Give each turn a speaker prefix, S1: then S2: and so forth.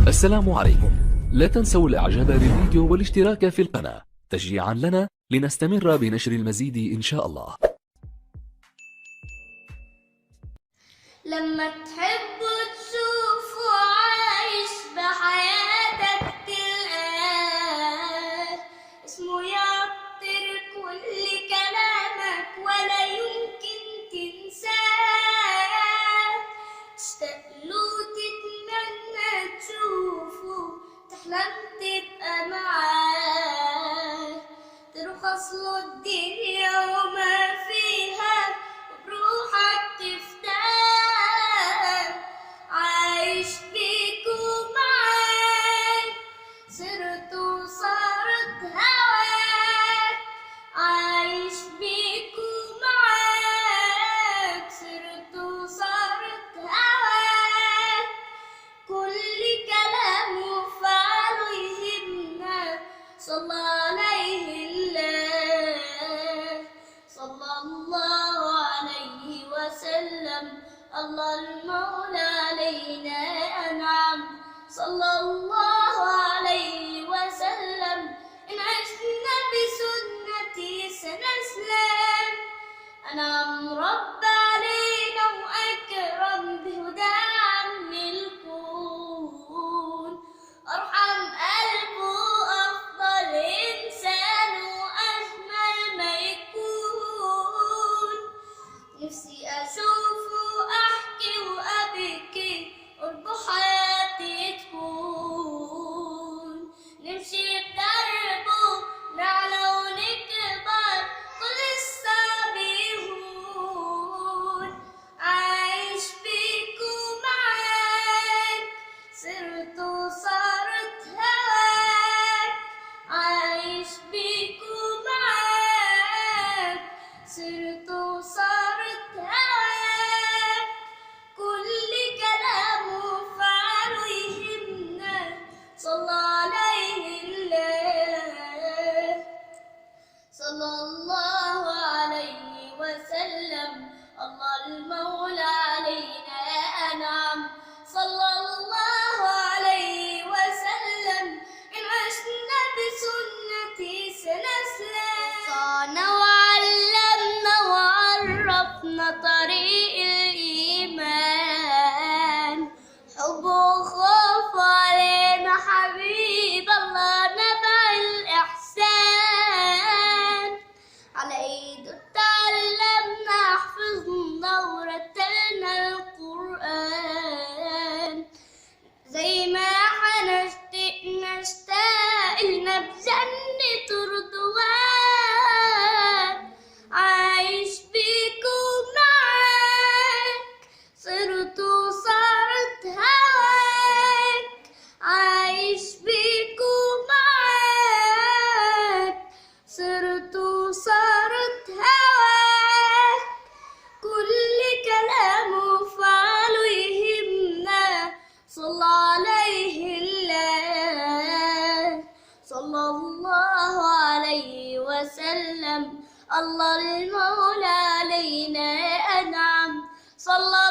S1: السلام عليكم. لا تنسوا الاعجاب بالفيديو والاشتراك في القناه تشجيعا لنا لنستمر بنشر المزيد ان شاء الله.
S2: لما تحب تشوفه عايش بحياتك تلقاه اسمه يعطر كل كلامك ولا يمكن تنساه، تشتاق له تتمنى تشوفه تحلم تبقى معاه، ترخص له الدنيا وما فيها وبروحك تفتح، عايش بيك ومعاك صرت وصارت هواك، عايش بيك ومعاك صرت وصارت هواك، كل كلام وفعله يهمنا صلى عليه الله، صلى الله عليه وسلم، الله المولى علينا أنعم، صلى الله عليه وسلم، إن عشنا بسنتي سنسلم، أنعم رب علينا وأكرم بهدى عم الكون، أرحم قلبه أفضل إنسان وأجمل ما يكون، نفسي أشوفه أحكي وأبكي قربه حياتي تكون، نمشي بدربه نعلى ونكبر كل الصعب يهون، عايش بيك ومعاك صرت وصارت هواك، عايش بيك ومعاك صرت وصارت هواك، كل كلام وفعله يهمنا صلى عليه الله، صلى الله عليه وسلم، الله المولى علينا أنعم، صلى الله عليه وسلم، إن عشنا بسنتي سنسلم، صانا وعلمنا وعرفنا طريق الإيمان، حب وخوف علينا حبيب الله نبع الإحسان، على إيده تعلمنا حفظنا ورتلنا القرآن، زي ما نشتاق لنا بجنة رضوان، عايش بيك ومعاك صرت وصارت هواك، عايش بيك ومعاك صرت وصارت هواك، كل كلام وفعله يهمنا صلى عليه الله، صلى الله عليه وسلم، الله المولى علينا أنعم، صلى